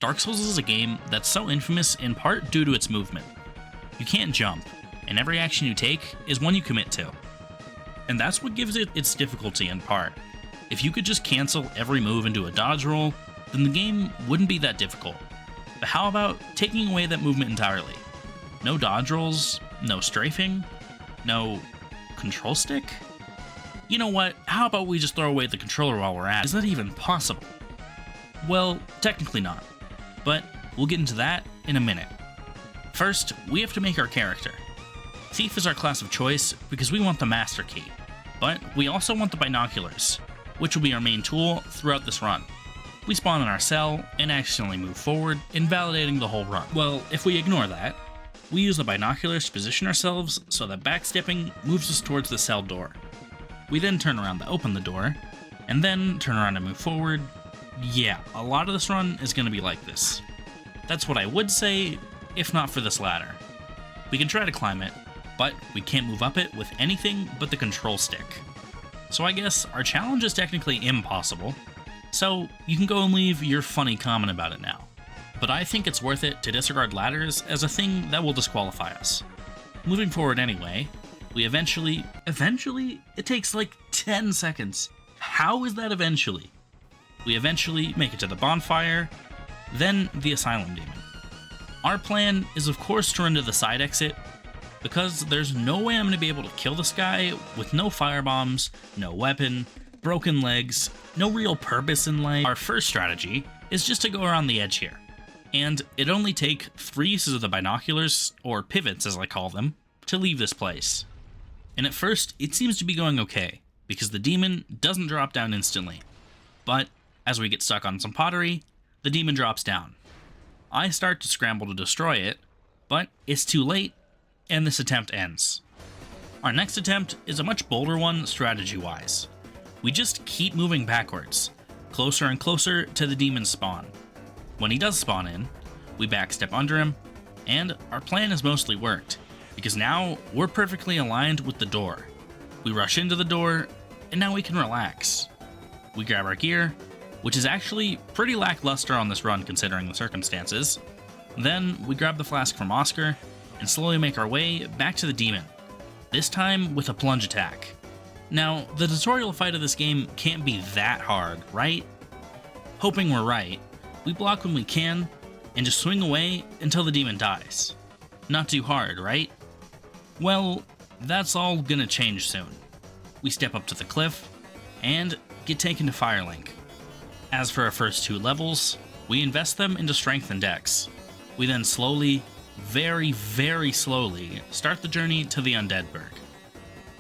Dark Souls is a game that's so infamous in part due to its movement. You can't jump, and every action you take is one you commit to. And that's what gives it its difficulty in part. If you could just cancel every move into a dodge roll, then the game wouldn't be that difficult. But how about taking away that movement entirely? No dodge rolls, no strafing, no control stick? You know what, how about we just throw away the controller while we're at it? Is that even possible? Well, technically not, but we'll get into that in a minute. First, we have to make our character. Thief is our class of choice because we want the Master Key, but we also want the binoculars, which will be our main tool throughout this run. We spawn in our cell and accidentally move forward, invalidating the whole run. Well, if we ignore that, we use the binoculars to position ourselves so that backstepping moves us towards the cell door. We then turn around to open the door, and then turn around to move forward. Yeah, a lot of this run is going to be like this. That's what I would say, if not for this ladder. We can try to climb it, but we can't move up it with anything but the control stick. So I guess our challenge is technically impossible, so you can go and leave your funny comment about it now. But I think it's worth it to disregard ladders as a thing that will disqualify us. Moving forward anyway, we eventually, it takes like 10 seconds. How is that eventually? We eventually make it to the bonfire, then the Asylum Demon. Our plan is of course to run to the side exit, because there's no way I'm going to be able to kill this guy with no firebombs, no weapon, broken legs, no real purpose in life. Our first strategy is just to go around the edge here, and it only take 3 uses of the binoculars, or pivots as I call them, to leave this place. And at first, it seems to be going okay, because the demon doesn't drop down instantly. But as we get stuck on some pottery, the demon drops down. I start to scramble to destroy it, but it's too late, and this attempt ends. Our next attempt is a much bolder one strategy-wise. We just keep moving backwards, closer and closer to the demon's spawn. When he does spawn in, we backstep under him, and our plan has mostly worked, because now we're perfectly aligned with the door. We rush into the door, and now we can relax. We grab our gear, which is actually pretty lackluster on this run considering the circumstances. Then we grab the flask from Oscar, and slowly make our way back to the demon, this time with a plunge attack. Now, the tutorial fight of this game can't be that hard, right? Hoping we're right, we block when we can, and just swing away until the demon dies. Not too hard, right? Well, that's all gonna change soon. We step up to the cliff, and get taken to Firelink. As for our first 2 levels, we invest them into Strength and Dex. We then slowly, very, very slowly, start the journey to the Undead Burg.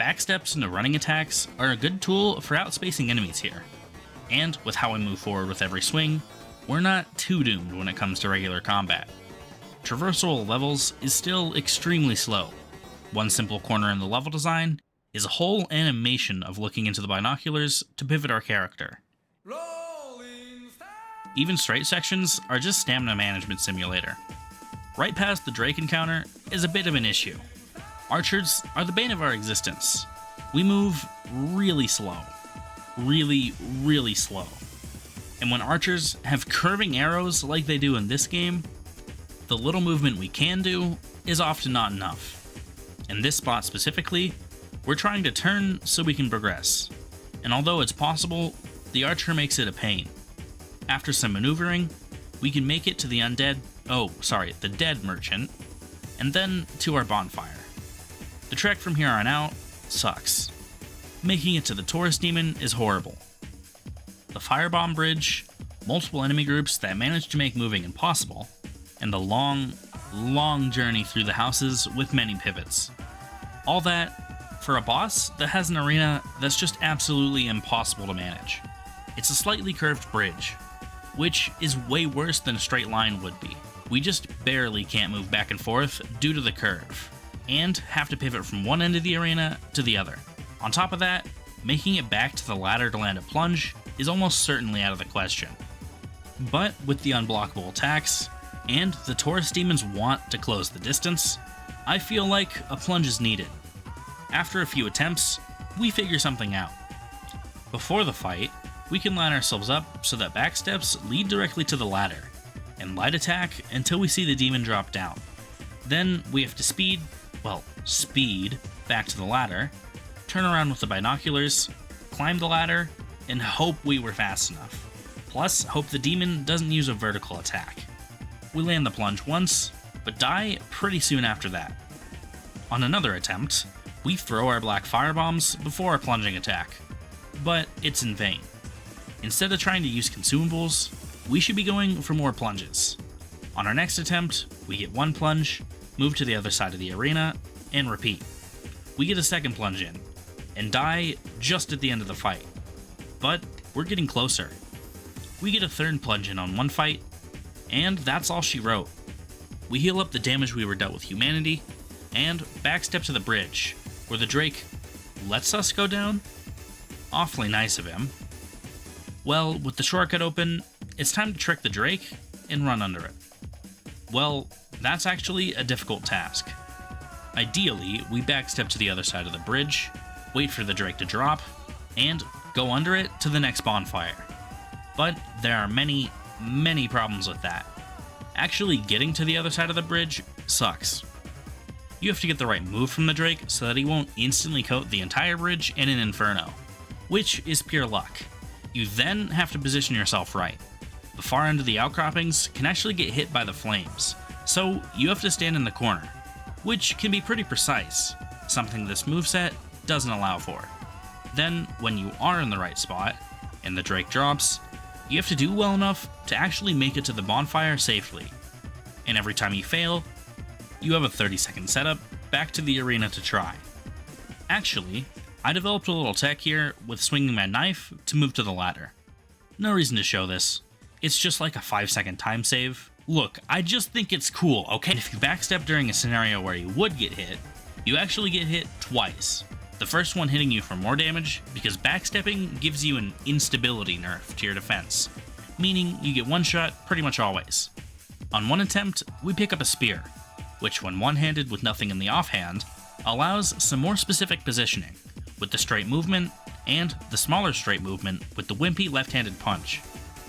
Backsteps into running attacks are a good tool for outspacing enemies here. And with how we move forward with every swing, we're not too doomed when it comes to regular combat. Traversal of levels is still extremely slow. One simple corner in the level design is a whole animation of looking into the binoculars to pivot our character. Even straight sections are just stamina management simulator. Right past the Drake encounter is a bit of an issue. Archers are the bane of our existence. We move really slow. Really, really slow. And when archers have curving arrows like they do in this game, the little movement we can do is often not enough. In this spot specifically, we're trying to turn so we can progress. And although it's possible, the archer makes it a pain. After some maneuvering, we can make it to the the dead merchant, and then to our bonfire. The trek from here on out sucks. Making it to the Taurus Demon is horrible. The Firebomb Bridge, multiple enemy groups that manage to make moving impossible, and the long, long journey through the houses with many pivots. All that for a boss that has an arena that's just absolutely impossible to manage. It's a slightly curved bridge, which is way worse than a straight line would be. We just barely can't move back and forth due to the curve, and have to pivot from one end of the arena to the other. On top of that, making it back to the ladder to land a plunge is almost certainly out of the question. But with the unblockable attacks, and the Taurus demons want to close the distance, I feel like a plunge is needed. After a few attempts, we figure something out. Before the fight, we can line ourselves up so that backsteps lead directly to the ladder. and light attack until we see the demon drop down. Then we have to speed back to the ladder, turn around with the binoculars, climb the ladder, and hope we were fast enough. Plus, hope the demon doesn't use a vertical attack. We land the plunge once, but die pretty soon after that. On another attempt, we throw our black firebombs before our plunging attack, but it's in vain. Instead of trying to use consumables, we should be going for more plunges. On our next attempt, we get one plunge, move to the other side of the arena, and repeat. We get a second plunge in, and die just at the end of the fight. But we're getting closer. We get a third plunge in on one fight, and that's all she wrote. We heal up the damage we were dealt with humanity, and backstep to the bridge, where the Drake lets us go down? Awfully nice of him. Well, with the shortcut open, it's time to trick the Drake and run under it. Well, that's actually a difficult task. Ideally, we backstep to the other side of the bridge, wait for the Drake to drop, and go under it to the next bonfire. But there are many, many problems with that. Actually getting to the other side of the bridge sucks. You have to get the right move from the Drake so that he won't instantly coat the entire bridge in an inferno, which is pure luck. You then have to position yourself right. The far end of the outcroppings can actually get hit by the flames, so you have to stand in the corner, which can be pretty precise, something this moveset doesn't allow for. Then, when you are in the right spot, and the Drake drops, you have to do well enough to actually make it to the bonfire safely. And every time you fail, you have a 30-second setup back to the arena to try. Actually, I developed a little tech here with swinging my knife to move to the ladder. No reason to show this, it's just like a 5-second time save. Look, I just think it's cool, okay? If you backstep during a scenario where you would get hit, you actually get hit twice. The first one hitting you for more damage, because backstepping gives you an instability nerf to your defense, meaning you get one shot pretty much always. On one attempt, we pick up a spear, which when one-handed with nothing in the offhand, allows some more specific positioning, with the straight movement, and the smaller straight movement with the wimpy left-handed punch.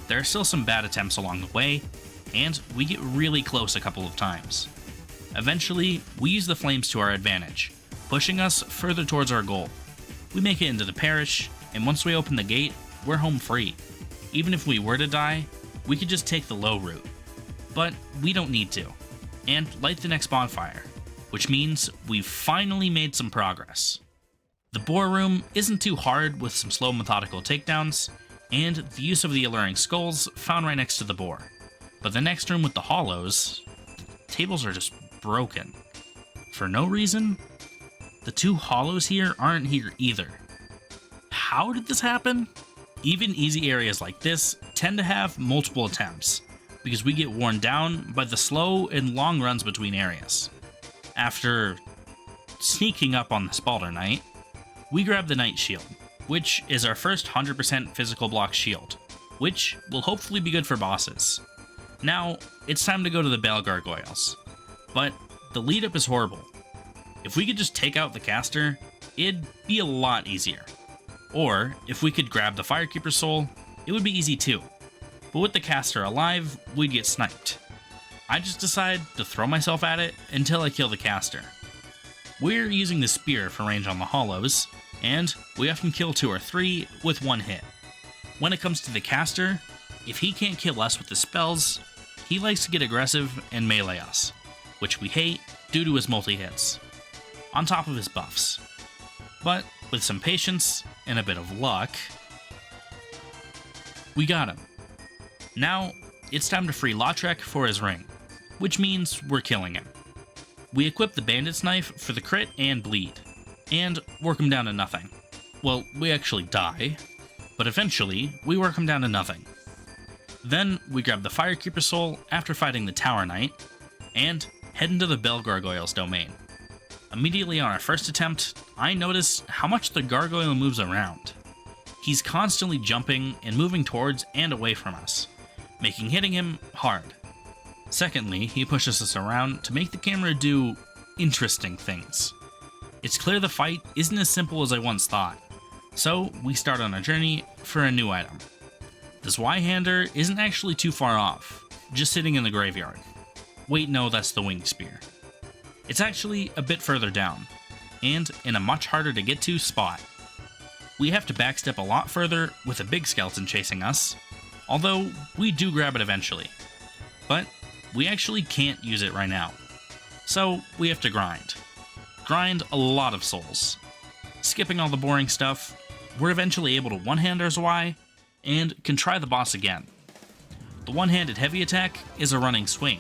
There are still some bad attempts along the way, and we get really close a couple of times. Eventually, we use the flames to our advantage, pushing us further towards our goal. We make it into the parish, and once we open the gate, we're home free. Even if we were to die, we could just take the low route. But we don't need to, and light the next bonfire, which means we've finally made some progress. The boar room isn't too hard with some slow methodical takedowns, and the use of the alluring skulls found right next to the boar. But the next room with the hollows, tables are just broken. For no reason, the two hollows here aren't here either. How did this happen? Even easy areas like this tend to have multiple attempts, because we get worn down by the slow and long runs between areas. After sneaking up on the Spalter Knight, we grab the Knight Shield, which is our first 100% physical block shield, which will hopefully be good for bosses. Now, it's time to go to the Bale Gargoyles, but the lead up is horrible. If we could just take out the caster, it'd be a lot easier. Or, if we could grab the Firekeeper Soul, it would be easy too. But with the caster alive, we'd get sniped. I just decide to throw myself at it until I kill the caster. We're using the spear for range on the hollows, and we often kill 2 or 3 with one hit. When it comes to the caster, if he can't kill us with the spells, he likes to get aggressive and melee us, which we hate due to his multi-hits, on top of his buffs. But with some patience and a bit of luck, we got him. Now, it's time to free Lautrec for his ring, which means we're killing him. We equip the Bandit's Knife for the crit and bleed, and work him down to nothing. Well, we actually die, but eventually we work him down to nothing. Then we grab the Firekeeper Soul after fighting the Tower Knight, and head into the Bale Gargoyle's domain. Immediately on our first attempt, I notice how much the gargoyle moves around. He's constantly jumping and moving towards and away from us, making hitting him hard. Secondly, he pushes us around to make the camera do interesting things. It's clear the fight isn't as simple as I once thought, so we start on a journey for a new item. The Zweihander isn't actually too far off, just sitting in the graveyard. Wait, no, that's the Winged Spear. It's actually a bit further down, and in a much harder to get to spot. We have to backstep a lot further with a big skeleton chasing us, although we do grab it eventually. But we actually can't use it right now, so we have to grind. Grind a lot of souls. Skipping all the boring stuff, we're eventually able to one-hand our Zwei, and can try the boss again. The one-handed heavy attack is a running swing,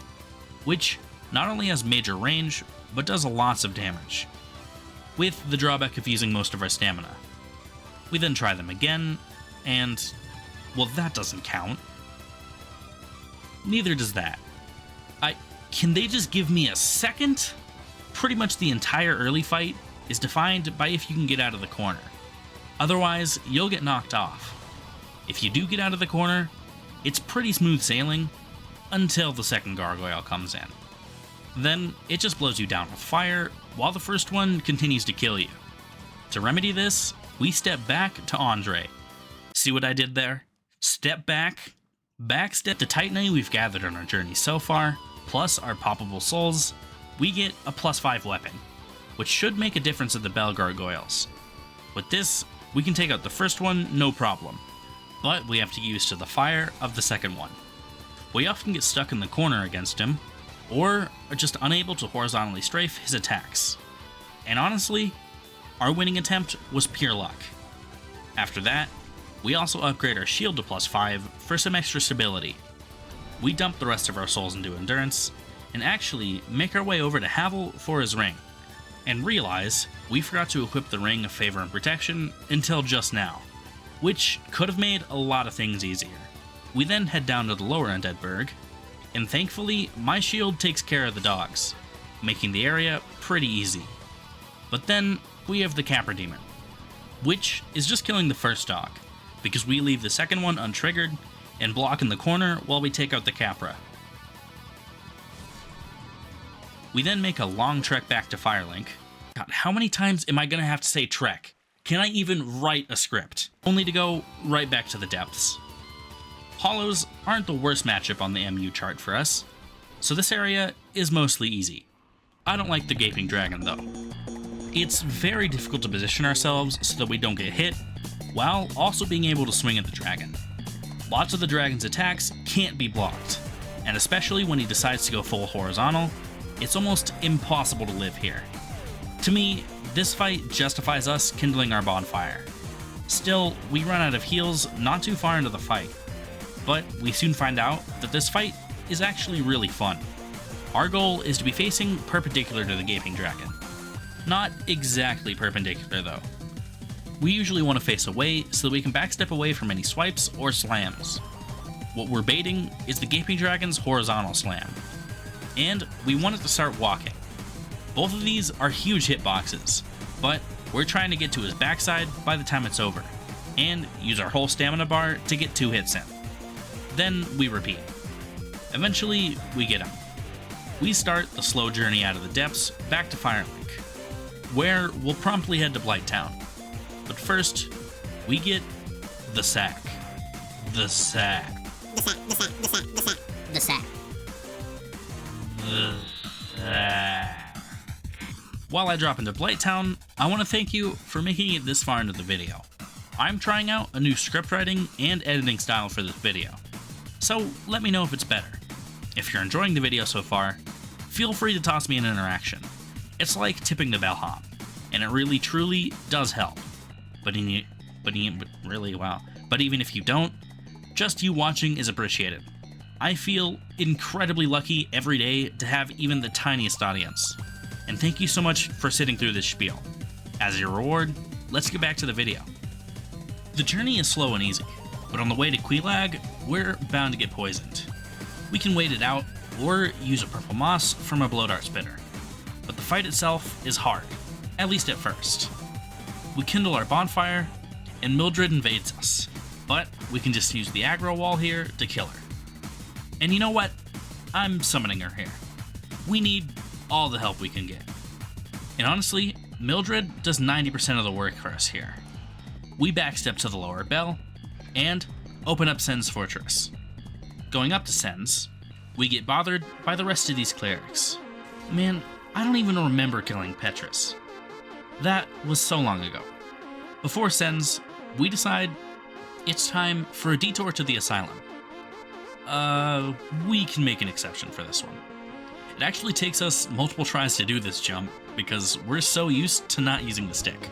which not only has major range, but does lots of damage, with the drawback of using most of our stamina. We then try them again, and, well, that doesn't count. Neither does that. Can they just give me a second? Pretty much the entire early fight is defined by if you can get out of the corner. Otherwise, you'll get knocked off. If you do get out of the corner, it's pretty smooth sailing until the second gargoyle comes in. Then it just blows you down with fire while the first one continues to kill you. To remedy this, we step back to Andre. See what I did there? Step back, backstep the Titanite we've gathered on our journey so far, plus our poppable souls, we get a +5 weapon, which should make a difference at the Bell Gargoyles. With this, we can take out the first one no problem, but we have to get used to the fire of the second one. We often get stuck in the corner against him, or are just unable to horizontally strafe his attacks. And honestly, our winning attempt was pure luck. After that, we also upgrade our shield to +5 for some extra stability. We dump the rest of our souls into endurance, and actually make our way over to Havel for his ring, and realize we forgot to equip the Ring of Favor and Protection until just now, which could have made a lot of things easier. We then head down to the lower Undead Burg, and thankfully my shield takes care of the dogs, making the area pretty easy. But then we have the Capra Demon, which is just killing the first dog, because we leave the second one untriggered and block in the corner while we take out the Capra. We then make a long trek back to Firelink. God, how many times am I gonna have to say trek? Can I even write a script? Only to go right back to the depths. Hollows aren't the worst matchup on the MU chart for us, so this area is mostly easy. I don't like the Gaping Dragon though. It's very difficult to position ourselves so that we don't get hit, while also being able to swing at the dragon. Lots of the dragon's attacks can't be blocked, and especially when he decides to go full horizontal, it's almost impossible to live here. To me, this fight justifies us kindling our bonfire. Still, we run out of heals not too far into the fight, but we soon find out that this fight is actually really fun. Our goal is to be facing perpendicular to the Gaping Dragon. Not exactly perpendicular though. We usually want to face away so that we can backstep away from any swipes or slams. What we're baiting is the Gaping Dragon's horizontal slam, and we want it to start walking. Both of these are huge hitboxes, but we're trying to get to his backside by the time it's over, and use our whole stamina bar to get 2 hits in. Then we repeat. Eventually, we get him. We start the slow journey out of the depths back to Firelink, where we'll promptly head to Blighttown. But first, we get the sack. The sack. The sack. While I drop into Blighttown, I want to thank you for making it this far into the video. I'm trying out a new script writing and editing style for this video, so let me know if it's better. If you're enjoying the video so far, feel free to toss me an interaction. It's like tipping the bellhop, and it really truly does help. But even if you don't, just you watching is appreciated. I feel incredibly lucky every day to have even the tiniest audience. And thank you so much for sitting through this spiel. As your reward, let's get back to the video. The journey is slow and easy, but on the way to Quelaag, we're bound to get poisoned. We can wait it out, or use a purple moss from a blow dart spitter. But the fight itself is hard, at least at first. We kindle our bonfire, and Mildred invades us, but we can just use the aggro wall here to kill her. And you know what? I'm summoning her here. We need all the help we can get. And honestly, Mildred does 90% of the work for us here. We backstep to the lower bell, and open up Sen's fortress. Going up to Sen's, we get bothered by the rest of these clerics. Man, I don't even remember killing Petrus. That was so long ago. Before Sens, we decide it's time for a detour to the asylum. We can make an exception for this one. It actually takes us multiple tries to do this jump because we're so used to not using the stick.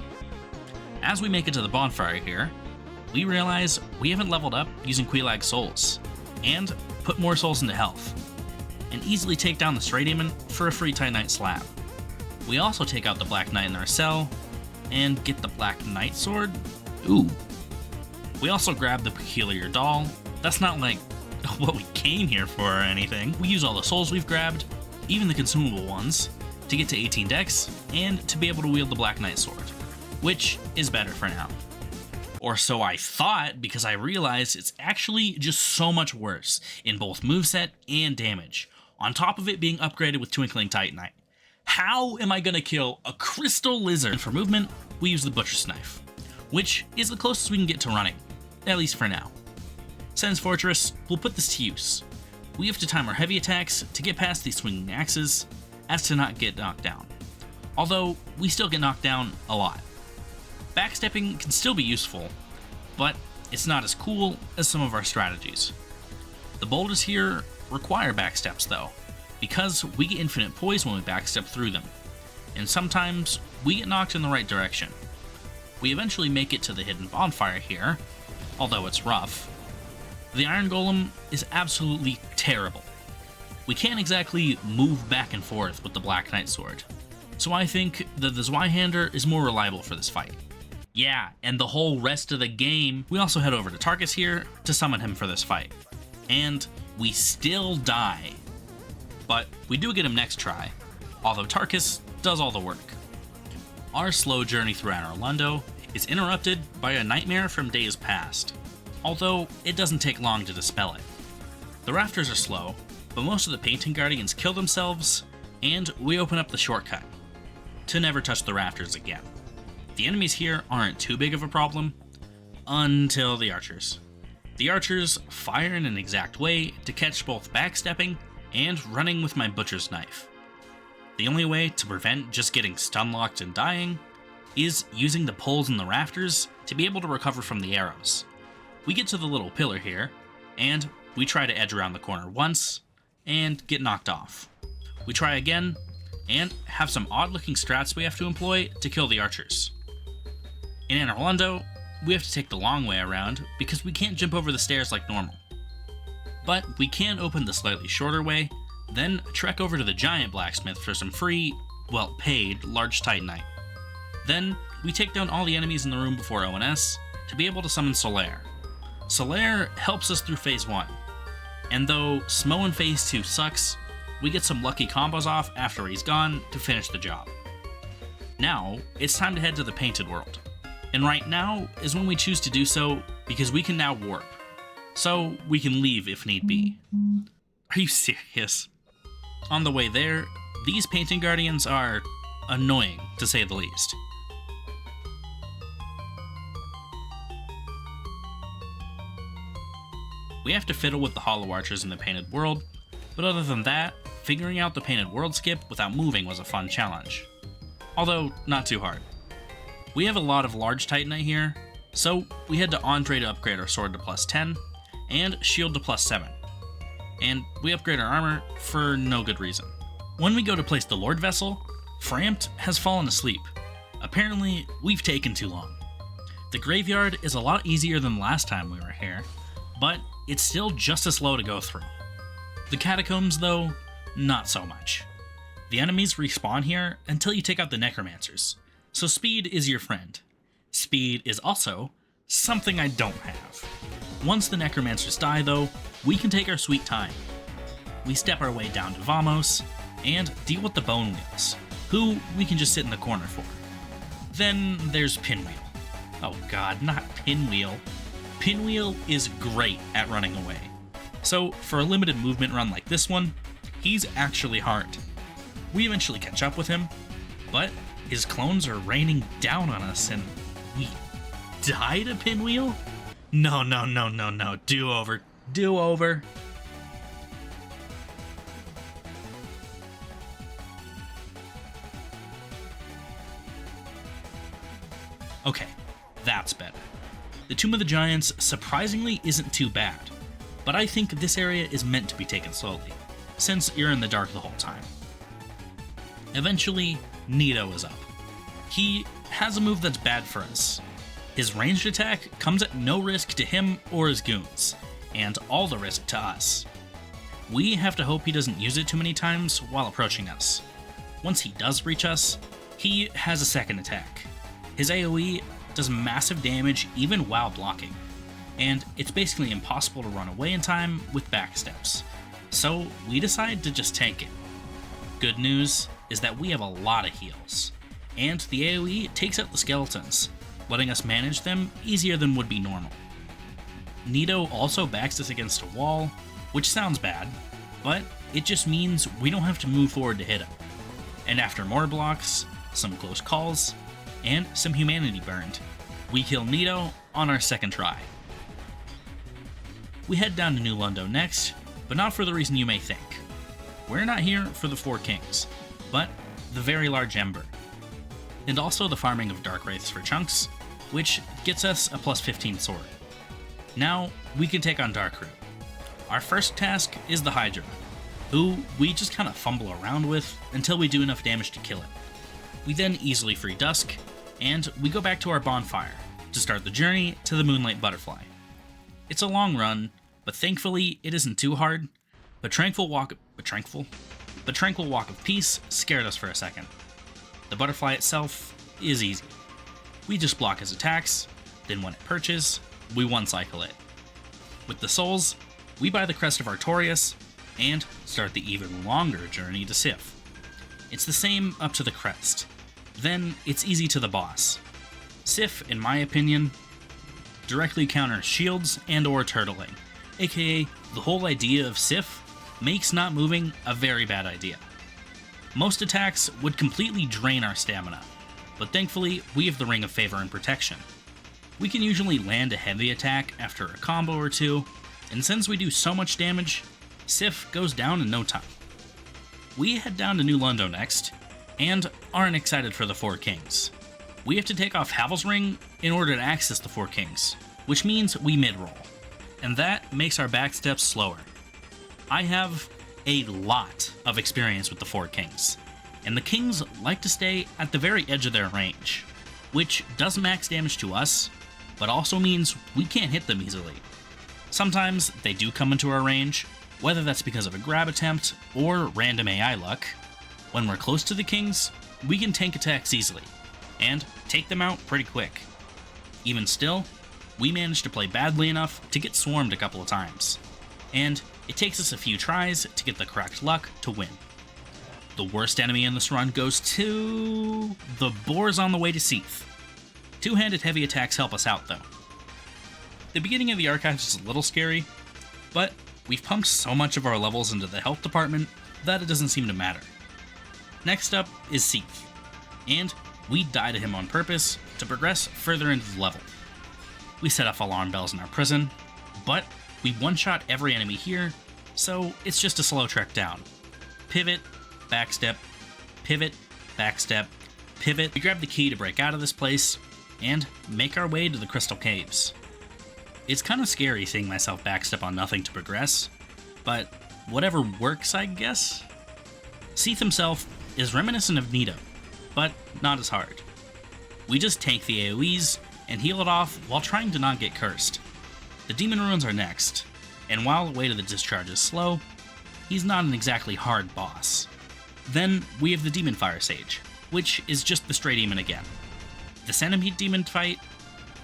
As we make it to the bonfire here, we realize we haven't leveled up using Quelaag souls, and put more souls into health, and easily take down the Stray Demon for a free Titanite slab. We also take out the Black Knight in our cell, and get the Black Knight sword. Ooh. We also grab the Peculiar Doll. That's not like what we came here for or anything. We use all the souls we've grabbed, even the consumable ones, to get to 18 dex, and to be able to wield the Black Knight sword, which is better for now. Or so I thought, because I realized it's actually just so much worse in both moveset and damage, on top of it being upgraded with Twinkling Titanite. How am I gonna kill a crystal lizard? And for movement, we use the Butcher's Knife, which is the closest we can get to running, at least for now. Sen's Fortress will put this to use. We have to time our heavy attacks to get past these swinging axes, as to not get knocked down. Although, we still get knocked down a lot. Backstepping can still be useful, but it's not as cool as some of our strategies. The boulders here require backsteps though, because we get infinite poise when we backstep through them, and sometimes we get knocked in the right direction. We eventually make it to the hidden bonfire here, although it's rough. The Iron Golem is absolutely terrible. We can't exactly move back and forth with the Black Knight sword, so I think that the Zweihander is more reliable for this fight. Yeah, and the whole rest of the game. We also head over to Tarkus here to summon him for this fight, and we still die. But we do get him next try, although Tarkus does all the work. Our slow journey through Anor Londo is interrupted by a nightmare from days past, although it doesn't take long to dispel it. The rafters are slow, but most of the Painting Guardians kill themselves, and we open up the shortcut to never touch the rafters again. The enemies here aren't too big of a problem, until the archers. The archers fire in an exact way to catch both backstepping and running with my Butcher's Knife. The only way to prevent just getting stun-locked and dying is using the poles in the rafters to be able to recover from the arrows. We get to the little pillar here, and we try to edge around the corner once, and get knocked off. We try again, and have some odd-looking strats we have to employ to kill the archers. In Anor Londo, we have to take the long way around because we can't jump over the stairs like normal. But we can open the slightly shorter way, then trek over to the giant blacksmith for some free, well, paid, large Titanite. Then, we take down all the enemies in the room before ONS to be able to summon Solaire. Solaire helps us through Phase 1, and though Smo in Phase 2 sucks, we get some lucky combos off after he's gone to finish the job. Now, it's time to head to the Painted World, and right now is when we choose to do so because we can now warp, so we can leave if need be. Are you serious? On the way there, these Painting Guardians are annoying, to say the least. We have to fiddle with the Hollow Archers in the Painted World, but other than that, figuring out the Painted World skip without moving was a fun challenge. Although, not too hard. We have a lot of large Titanite here, so we head to Andre to upgrade our sword to +10, and shield to +7. And we upgrade our armor for no good reason. When we go to place the Lord Vessel, Frampt has fallen asleep. Apparently, we've taken too long. The graveyard is a lot easier than the last time we were here, but it's still just as slow to go through. The catacombs, though, not so much. The enemies respawn here until you take out the necromancers, so speed is your friend. Speed is also something I don't have. Once the necromancers die, though, we can take our sweet time. We step our way down to Vamos and deal with the Bone Wheels, who we can just sit in the corner for. Then there's Pinwheel. Oh god, not Pinwheel. Pinwheel is great at running away. So for a limited movement run like this one, he's actually hard. We eventually catch up with him, but his clones are raining down on us and we die to Pinwheel? No, do over. Okay, that's better. The Tomb of the Giants surprisingly isn't too bad, but I think this area is meant to be taken slowly, since you're in the dark the whole time. Eventually, Nito is up. He has a move that's bad for us. His ranged attack comes at no risk to him or his goons, and all the risk to us. We have to hope he doesn't use it too many times while approaching us. Once he does reach us, he has a second attack. His AoE does massive damage even while blocking, and it's basically impossible to run away in time with backsteps, so we decide to just tank it. Good news is that we have a lot of heals, and the AoE takes out the skeletons, letting us manage them easier than would be normal. Nito also backs us against a wall, which sounds bad, but it just means we don't have to move forward to hit him. And after more blocks, some close calls, and some humanity burned, we kill Nito on our second try. We head down to New Londo next, but not for the reason you may think. We're not here for the Four Kings, but the very large Ember, and also the farming of Dark Wraiths for chunks, which gets us a plus 15 sword. Now, we can take on Darkroot. Our first task is the Hydra, who we just kind of fumble around with until we do enough damage to kill it. We then easily free Dusk, and we go back to our bonfire to start the journey to the Moonlight Butterfly. It's a long run, but thankfully it isn't too hard. But Tranquil Walk of Peace scared us for a second. The butterfly itself is easy. We just block his attacks, then when it perches, we one-cycle it. With the souls, we buy the Crest of Artorias, and start the even longer journey to Sif. It's the same up to the crest. Then it's easy to the boss. Sif, in my opinion, directly counters shields and or turtling, aka the whole idea of Sif makes not moving a very bad idea. Most attacks would completely drain our stamina, but thankfully we have the Ring of Favor and Protection. We can usually land a heavy attack after a combo or two, and since we do so much damage, Sif goes down in no time. We head down to New Londo next, and aren't excited for the Four Kings. We have to take off Havel's Ring in order to access the Four Kings, which means we mid-roll, and that makes our backsteps slower. I have a lot of experience with the Four Kings, and the Kings like to stay at the very edge of their range, which does max damage to us, but also means we can't hit them easily. Sometimes they do come into our range, whether that's because of a grab attempt or random AI luck. When we're close to the Kings, we can tank attacks easily, and take them out pretty quick. Even still, we managed to play badly enough to get swarmed a couple of times, and it takes us a few tries to get the correct luck to win. The worst enemy in this run goes to the boars on the way to Seath. Two-handed heavy attacks help us out though. The beginning of the Archives is a little scary, but we've pumped so much of our levels into the health department that it doesn't seem to matter. Next up is Seath, and we die to him on purpose to progress further into the level. We set off alarm bells in our prison, but we one-shot every enemy here, so it's just a slow trek down. Pivot, backstep, pivot, backstep, pivot. We grab the key to break out of this place, and make our way to the Crystal Caves. It's kind of scary seeing myself backstep on nothing to progress, but whatever works, I guess? Seath himself is reminiscent of Nito, but not as hard. We just tank the AoEs and heal it off while trying to not get cursed. The Demon Ruins are next, and while the way to the discharge is slow, he's not an exactly hard boss. Then we have the Demon Fire Sage, which is just the Stray Demon again. The Centipede Demon fight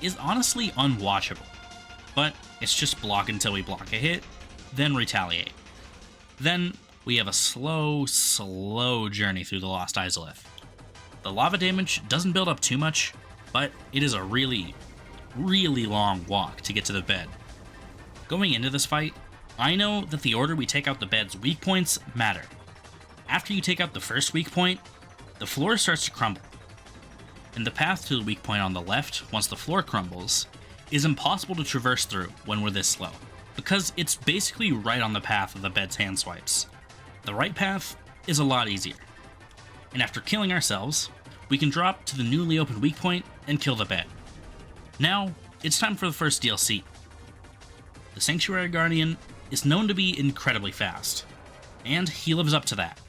is honestly unwatchable, but it's just block until we block a hit, then retaliate. Then we have a slow journey through the Lost Izalith. The lava damage doesn't build up too much, but it is a really long walk to get to the bed. Going into this fight, I know that the order we take out the bed's weak points matter. After you take out the first weak point, the floor starts to crumble. And the path to the weak point on the left, once the floor crumbles, is impossible to traverse through when we're this slow, because it's basically right on the path of the bed's hand swipes. The right path is a lot easier. And after killing ourselves, we can drop to the newly opened weak point and kill the bed. Now, it's time for the first DLC. The Sanctuary Guardian is known to be incredibly fast, and he lives up to that,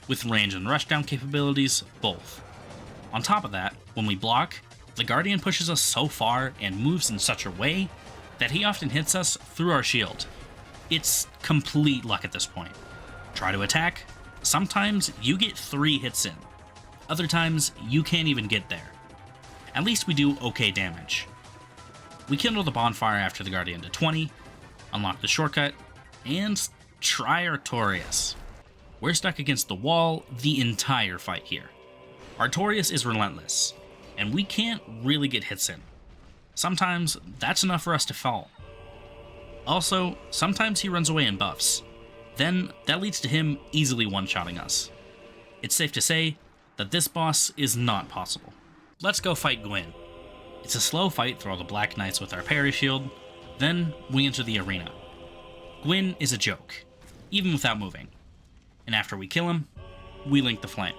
with range and rushdown capabilities both. On top of that, when we block, the Guardian pushes us so far and moves in such a way that he often hits us through our shield. It's complete luck at this point. Try to attack, sometimes you get 3 hits in, other times you can't even get there. At least we do okay damage. We kindle the bonfire after the Guardian to 20, unlock the shortcut, and try Artorias. We're stuck against the wall the entire fight here. Artorias is relentless, and we can't really get hits in. Sometimes that's enough for us to fall. Also, sometimes he runs away and buffs. Then that leads to him easily one-shotting us. It's safe to say that this boss is not possible. Let's go fight Gwyn. It's a slow fight through all the Black Knights with our parry shield, then we enter the arena. Gwyn is a joke, even without moving. And after we kill him, we link the flame.